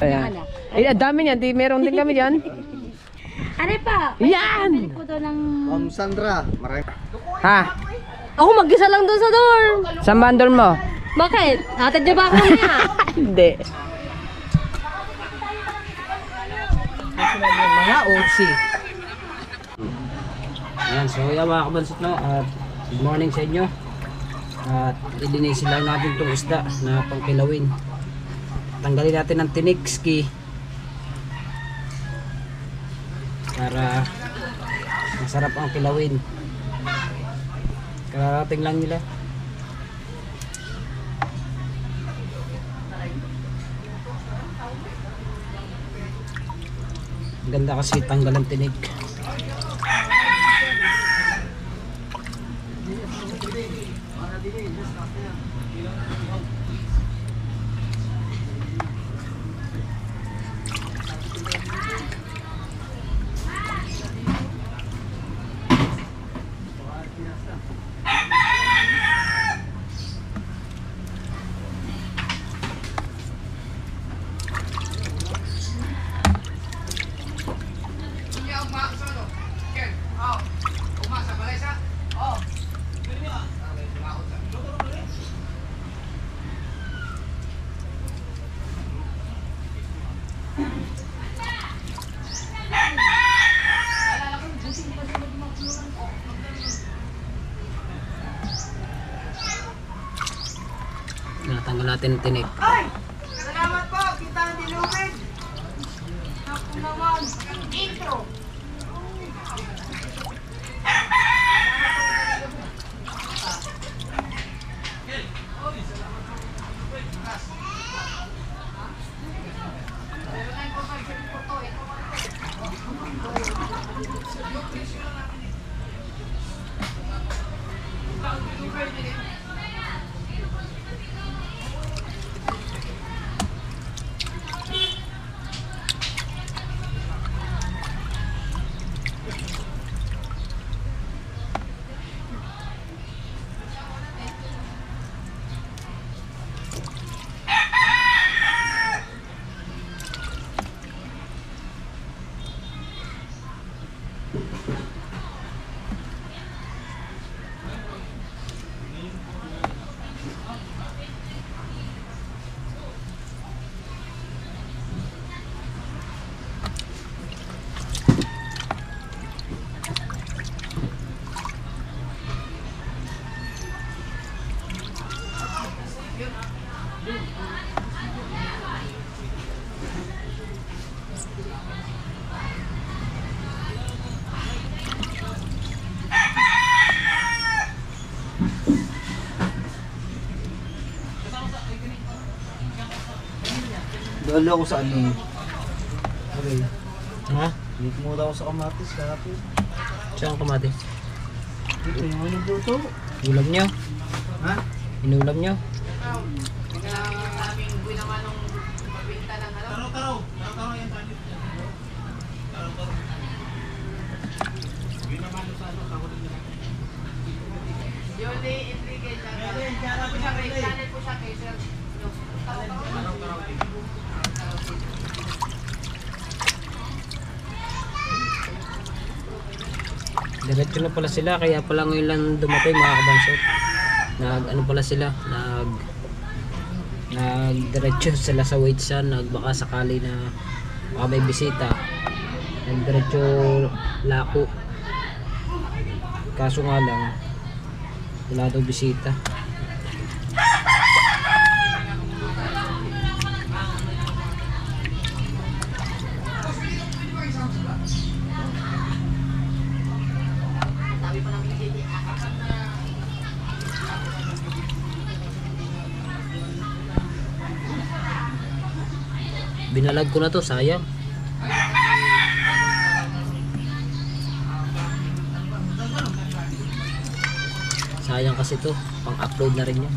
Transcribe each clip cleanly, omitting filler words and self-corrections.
Ayan. Ay, dami niyan. Meron din kami dyan. Ano pa? Yan! Ko to ng... Sandra, marami. Ha? Ako mag-isa lang doon sa dorm. Saan ba ang dorm mo? Bakit? Hatid niyo ba ako niya? Hindi. Mga OC. Ayan, so yan mga kabansot, no? At good morning sa inyo. At ilinisin lang natin itong isda na pangkilawin. Tanggalin natin ang tinikski para masarap ang kilawin. Kararating lang nila. Ganda kasi tanggal ang tinik. Natanggal natin ang tinik. Ay! Salamat po! Kita ang dilubid! Ako naman! Intro! Dalo ako sa ano. Okay. Ha? Dito muna ako sa kamatis kahapon. Saan ang kamatis? Dito yung ano dito. Ulam nyo? Ha? Inulam nyo? Diretso na pala sila, kaya pala ngayon lang dumating mga kabansot. Ano pala sila, diretso sila sa Waitsan, nagbaka sakali na baka may bisita. Diretso lako. Kaso nga lang, wala daw bisita. Binalag ko na to, sayang. Sayang kasi to, pang-upload na rin yan.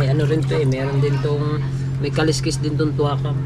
may ano rin to eh, meron din tong, may kaliskis din tong tuwakam.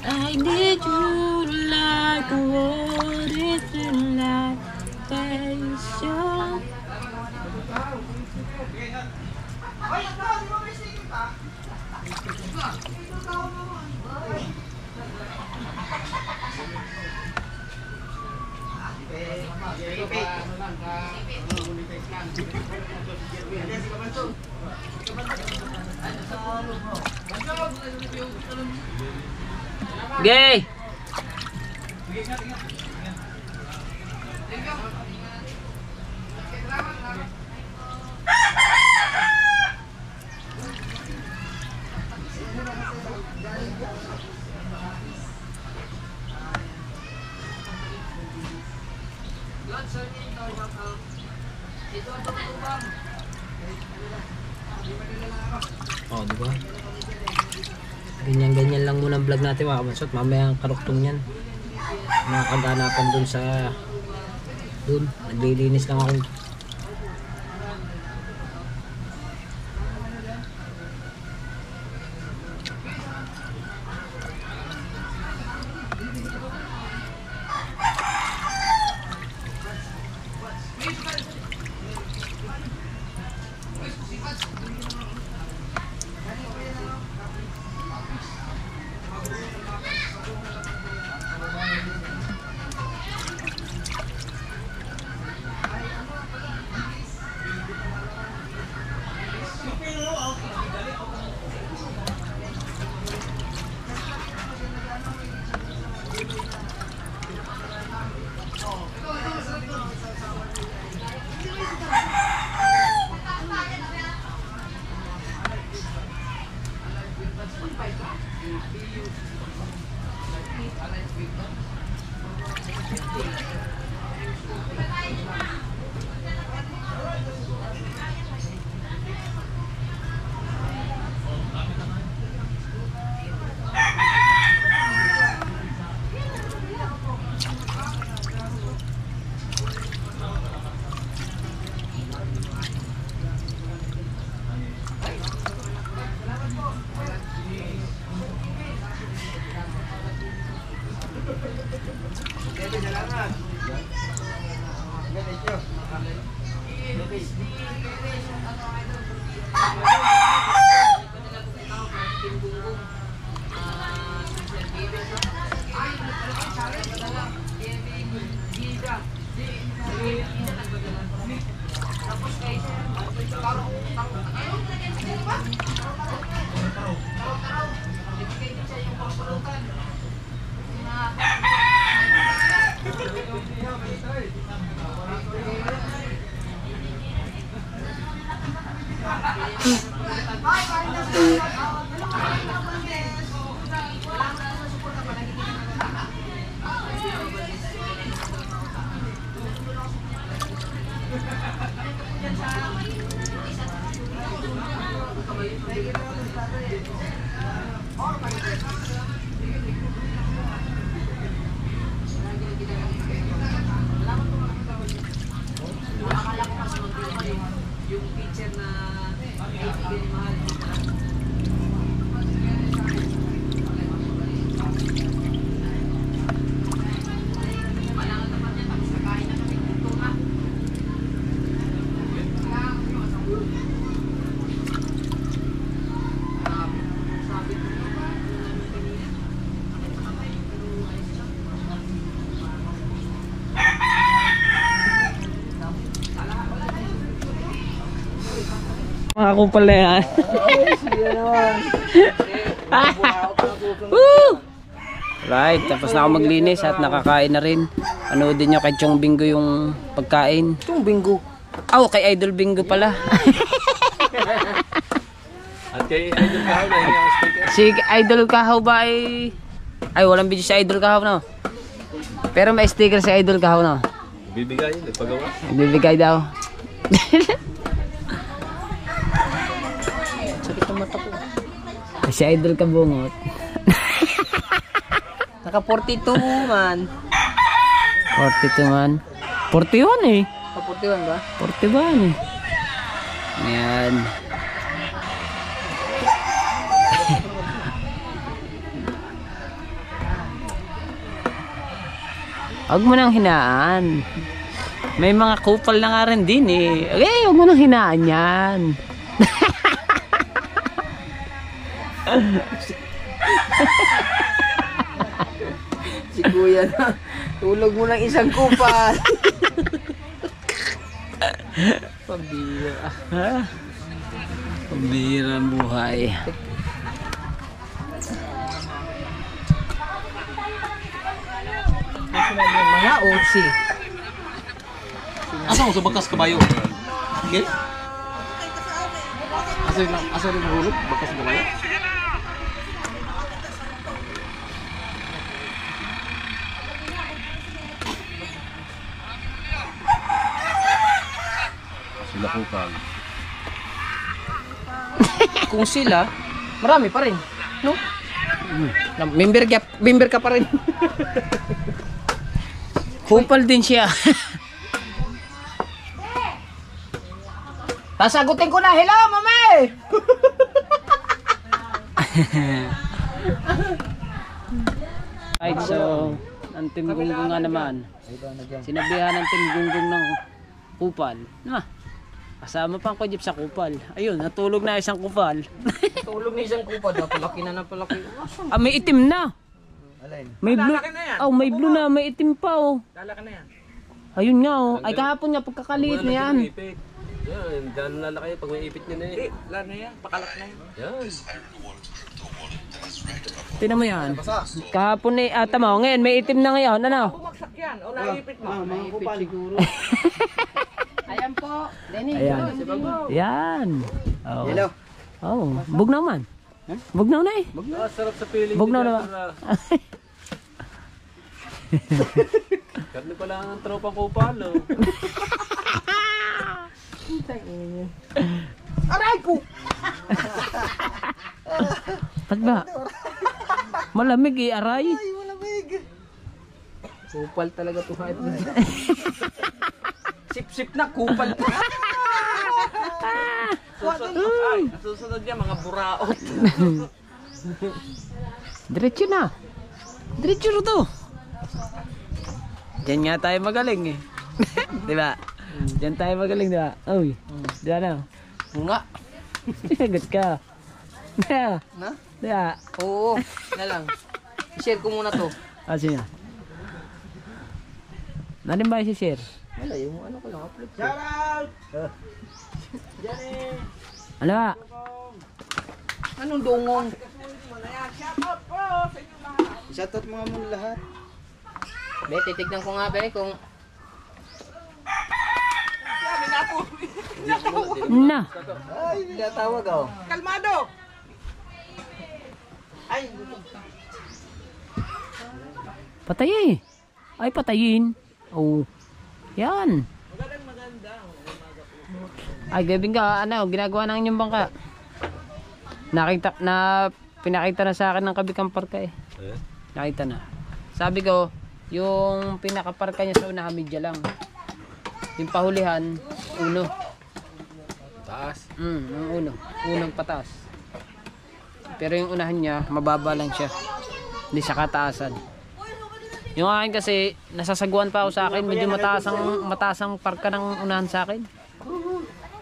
I need you like what is in life passion. Ay, ikaw, di ba may sige pa? Gay! Oh, di ba? Ganyan-ganyan lang muna ang vlog natin mga kabansot. Mamaya ang karuktong yan. Mga kaganapan dun sa dun. Naglilinis lang ako. Mga kupal na yan. Sige naman. Woo! Right, tapos na ako maglinis at nakakain na rin. Panoodin nyo kay Chong Bingo yung pagkain. Itong bingo. Oh, kay Idol Bingo pala. At kay Idol Kahaw na hindi ako sticker. Si Idol Kahaw ba ay walang video si Idol Kahaw no. Pero may sticker si Idol Kahaw no. Bibigay yun, nagpagawa. Bibigay daw. Sakit ang mata ko. Si Idol Kabungot. Naka 42 man. 42 man. 41 eh. Naka 41 ba? 41 eh. Ayan. Huwag mo nang hinaan. May mga kupal na nga rin din eh. Okay, huwag mo nang hinaan yan. Si kuya na. Tulog mo ng isang kupal. Pambira. Ha? Pambira ang buhay. Mga otsi. Asa mo sa bakas kabayo? Okay? Asa rin mahulog? Bakas kabayo? Sila kupal. Kung sila, marami pa rin. No? Member ka pa rin. Kupal din siya. Sasagutin ko na, hello, mami! Right, so, ang Team Gunggong nga naman. Sinabihan ng Team Gunggong ng kupal. Kasama pang kujip sa kupal. Ayun, natulog na isang kupal. Tulog na isang kupal. Palaki na palaki. May itim na. Alin? May blue. Oh, may blue na, may itim pa oh. Lalaki na yan. Ayun nga oh. Ay kahapon nga pagkakaliit na yan. Ipit. Yan, dyan lalaki pag may ipit nyo na yan. Lalo na yan. Pakalak na yan. Yan. Tinan mo yan. Kahapon eh, tama oh, ngayon may itim na ngayon. Ano? Bumagsak yan. O naipit mo. Mga kupal siguro. Ayan po. Lenny. Ayan. Yan. Oh. Hello. Oh, bugnaw man. Bugnaw na eh. Sarap sa feeling. Bugnaw na ba? Karne pala ang tropang kupal. Oh. Aray ko! Ba't ba? Malamig eh, aray. Ay, malamig. Kupal talaga to kahit. Sip-sip na, kupal pa. Susunod yan, mga buraot. Diretso na. Diretso na to. Diyan nga tayo magaling eh. Diba? Diyan tayo magaling diba? Uy. Diba na? Nga. Sagot ka. Diba? Na? Diba? Oo, na lang. I-share ko muna to. Sige. Nanin ba yung share? Wala, yung ano ko lang upload. Shout out! Ano ba? Anong dungong? Shoutout mga muna lahat. Be, titignan ko nga be kung... Na. Ay, pinatawag ako. Kalmado! Ay, Patay eh. Ay patayin. Oh. Yan. Ay gabing ka ano, ginagawa ng inyong bangka. Pinakita na sa akin ng kabikang parka eh. Nakita na. Sabi ko, yung pinakaparka niya sa unahan medya lang. Yung pahulihan, uno. Taas. Yung uno. Unong pataas. Pero yung unahan niya, mababa lang siya. Hindi siya kataasan. Yung akin kasi, nasasaguan pa ako sa akin. Medyo mataasang parka ng unahan sa akin.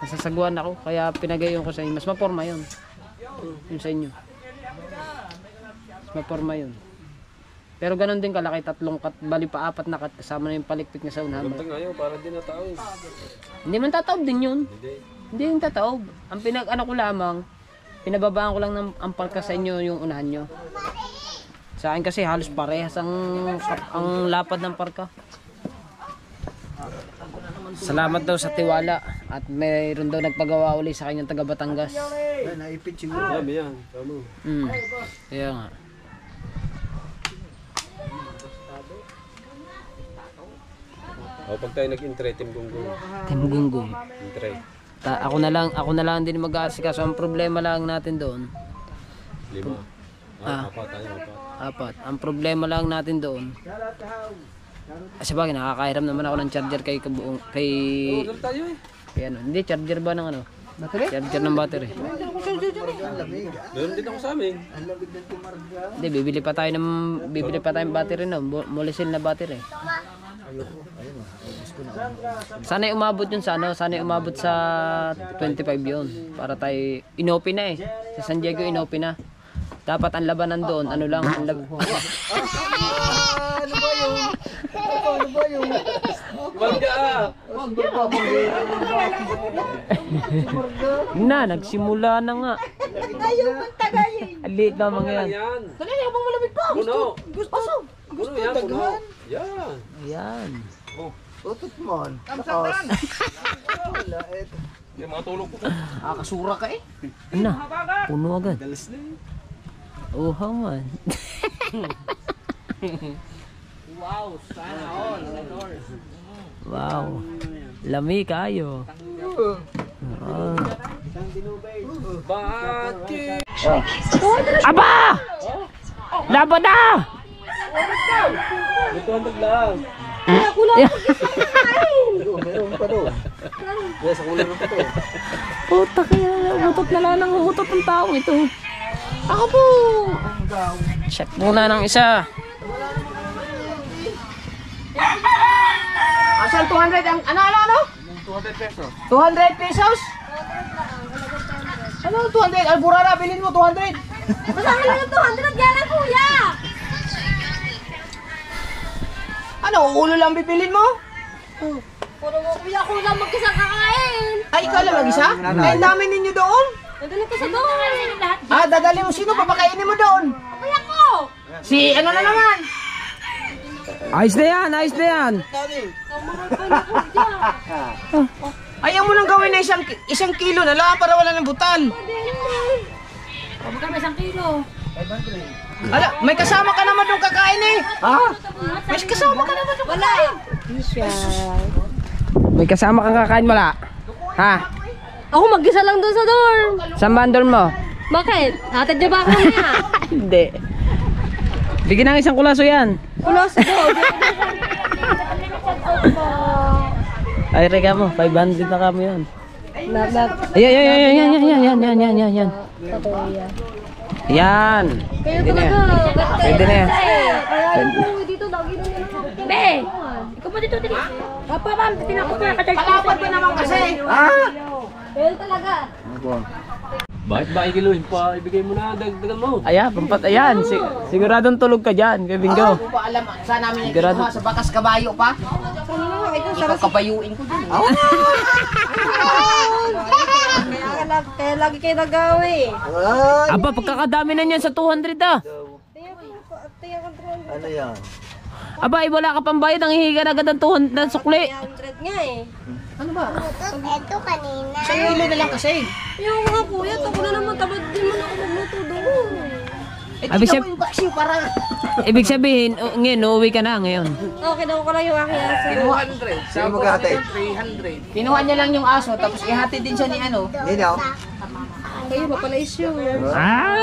Nasasaguan ako. Kaya pinagayon ko sa inyo. Mas maporma yun. Yung sa inyo. Mas maporma yun. Pero ganun din kalaki. Tatlong kat, bali pa 4 na kat. Kasama na yung palikpik na sa unahan. Ganda nga yun, parang di nataos. Hindi man tataob din yun. Hindi. Hindi yung tataob. Ang pinag-ano ko lamang, pinababaan ko lang ng ang palka sa inyo yung unahan nyo. Sa akin kasi halos parehas ang lapad ng parka. Salamat daw sa tiwala at mayroon daw nagpagawa uli sa kanyang taga Batangas. Naipit siguro. Dami yan. Tama. Kaya nga. O pag tayo nag-intray, Team Gunggong. Team Gunggong. Intray. Ako na lang din mag-aasikaso. Ang problema lang natin doon, 5. Apat tayo, apat. Ang problema lang natin doon, sabagay nakakahiram naman ako ng charger kay Order tayo eh. kay ano. Hindi, charger ba ng ano? Battery? Charger ng battery. Meron din ako sa amin. Hindi, bibili pa tayong battery no. Molicel na battery. Sana umabot yun sa ano, sana umabot sa 25 yun. Para tayo, inopen na eh. Sa San Diego inopen na. Dapat ang labanan doon, ano lang, ang nagsimula na nga. Ang liit na mga yan. Yan. Dali, habang malamig pa. Puno. Gusto Yan, puno. daghan. Yan. Yan. Utot mo. Kamsatan. Yung mga tulog ko. Kasura ka eh. Ano? Puno agad. Dalas na eh. Oh, man. Wow, sana all. Wow. Lami kayo. Bati. Aba! Laban na! Ito ang lang. Meron pa doon. Yes, ako lang pa to. Puta kaya, umutot na lang ng umutot ng taong ito. Ako po! Check muna ng isa. Asan 200 ang ano? 200 pesos. 200 pesos? Ano 200? Alburara, bilhin mo 200. Masama lang yung 200 yan lang, kuya! Ano, ulo lang bibilin mo? Puro mo, kuya, ako lang mag-isang kakain. Ay, ikaw lang mag-isa? Ay, ang dami ninyo doon. Nandun ko sa doon. Dadali mo sino, papakainin mo doon. Kuya ko! Si ano na naman? Ayos na yan, ayos na yan. Ayaw mo nang gawin na isang kilo na lang para wala ng butal. Magkano 1 kilo? Ala, may kasama ka naman doon kakain eh. Ha? May kasama ka naman doon kakain. May kasama kang kakain mala. Ha? Ako mag-isa lang doon sa dorm. Saan ba ang dorm mo? Bakit? Hatid niyo ba ako niya? Hindi. Bigyan ng isang kulaso yan. Kulos doon. Ay, reka mo. 500 na kami yan. Nap. Yan. Yan. Kaya Pwede na yan. talaga. Pwede na yan. Kaya mo dito, lagi na nila. Be! Ikaw pa dito, dito. Papa, ma'am, tinakot na ka-charge. Palapad ba naman kasi? Kaya talaga. Bakit ba ikiluhin pa? Ibigay mo na, dagdagan mo. Ayan, ayan. Siguradong tulog ka dyan, kay Bingo. Hindi ko alam, saan namin yung Sigurado. kinuha sa bakas kabayo pa? Ikaw kabayuin ko dun. Kaya lagi kayo nagawi. Aba, pagkakadami na niyan sa 200 ah. Ano yan? Aba, wala ka pang bayad. Ang hihiga na agad ng 200 na sukli. 100 nga eh. Ano ba? Ito kanina. Sa kilo na lang kasi. Yung mga kuya, ako na naman, tamad din mo na ako magluto doon. Ibig Ito mo yung vaccine para... Ibig sabihin, ngayon, uuwi ka na ngayon. Okay, kinuha ko lang yung aking aso. 200. Saan mo gahati? 300. Kinuha niya lang yung aso, tapos ihati din siya ni ano. Nino? Kayo ba pala issue? Ah!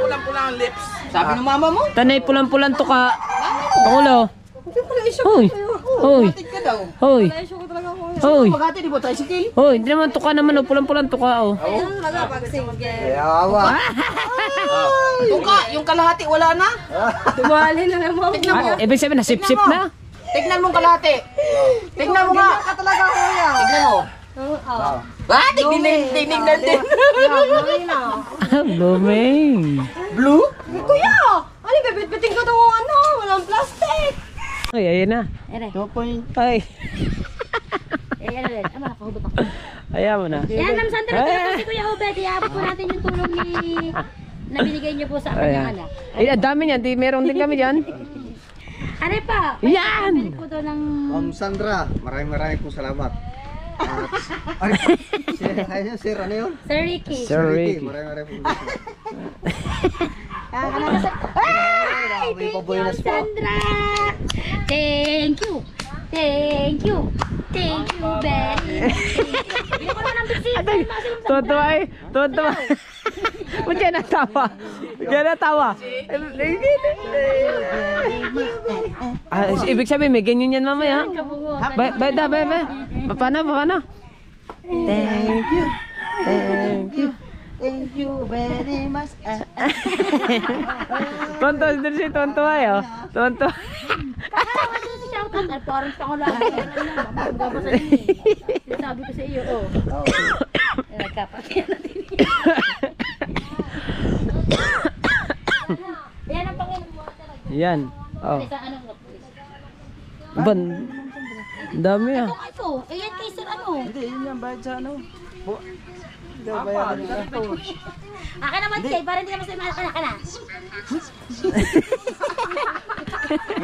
Pulang-pulang ang lips. Sabi ng mama mo? Tanay pulang-pulang to ka. Pangulo. Hindi pala issue Hoy! Hoy! Hatid ka daw. Hoy! Pala issue ko talaga kuya. Hoy! Magati di ba tricycle? Hoy! Hindi naman to ka naman oh. Pulang-pulang to ka oh. Ayun talaga pag single. Tuka, yung kalahati wala na. Tumali na naman. Tignan mo. Ah, ibig sabihin na sip-sip na. Tignan mo kalahati. Tignan mo nga. Ka talaga kuya. Tignan mo. Oo. Tignan din. Luming. Blue? Kuya! Ano, bibit-biting ko itong ano? Walang plastic. Ay, ayun na. Ere. Ay. ano rin. Ama, nakahubot ako. Ayaw mo na. Yan, Ma'am Sandra, ito na po si Kuya Obed. Iabot po natin yung tulong na binigay niyo po sa kanyang anak. Ay, ang dami niyan. Meron din kami dyan. Ano pa? Yan! Bili po to ng... Ma'am Sandra, maraming po salamat. Sir, ano yun? Sir Ricky. Sir Ricky. Maraming po salamat. Ay, thank you, Sandra! Thank you! Thank you! Thank you very much! Hindi ko na ng bisita. Tuwa eh. Tuwa. Ba't kaya natawa? Kaya natawa? Ibig sabihin, may ganyan yan mamaya. Ba. Paano? Thank you. Thank you. Thank you very much. Tonto din si Tonto ayo. Tonto. Parang sa ko lang. Babasa niyo eh. Sabi ko sa iyo, oh. Nagkapatid natin. Yan ang Panginoon mo talaga. Yan. Oh. Sa anong Ban. Dami ah. ito. Ayan kay Sir ano? Hindi, yun yung bayad sa ano. Aka naman kay, para hindi naman sa'yo mahal ka na.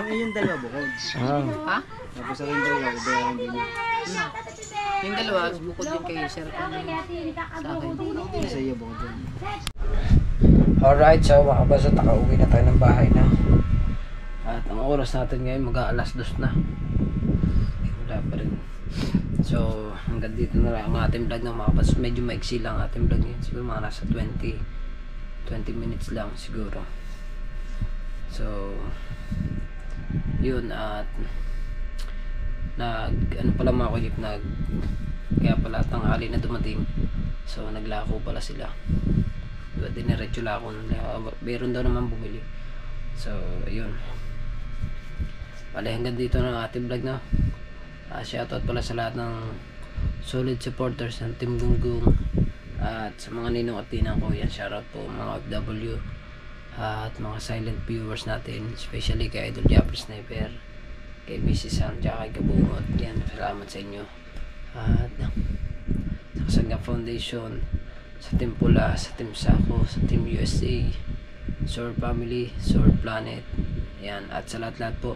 Yung dalawa bukod. Ha? Tapos sa yung dalawa, bayaran din yun. Yung dalawa, bukod din kay Sir. Sa iyo bukod yun. Alright, so mga kabasot, nakauwi na tayo ng bahay na. At ang oras natin ngayon, mag-aalas 2 na. Wala pa rin. So, hanggang dito na lang ang ating vlog ng mga kabasot. Medyo maiksi lang ang ating vlog ngayon. Siguro mga nasa 20 minutes lang siguro. So, yun at ano pala mga kulip, kaya pala tanghali na dumating. So, naglako pala sila. Diniretso lang ako. Meron daw naman bumili. So, ayun. Bale, hanggang dito na ang ating vlog na. Shoutout pala sa lahat ng solid supporters ng Team Gunggong. At sa mga ninong at tinang ko, yan, shoutout po mga FW. At mga silent viewers natin. Especially kay Idol Japper Sniper, kay Mrs. Sam, tsaka kay Kabungot. Yan, salamat sa inyo. At sa Kasangga Foundation, sa Team Pula, sa Team Sako, sa Team USA, Sword Family, Sword Planet, yan, at sa lahat-lahat po.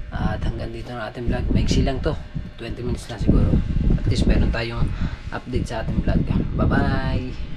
At hanggang dito na ating vlog. Maiksi lang to, 20 minutes na siguro. At least meron tayong update sa ating vlog. Bye bye.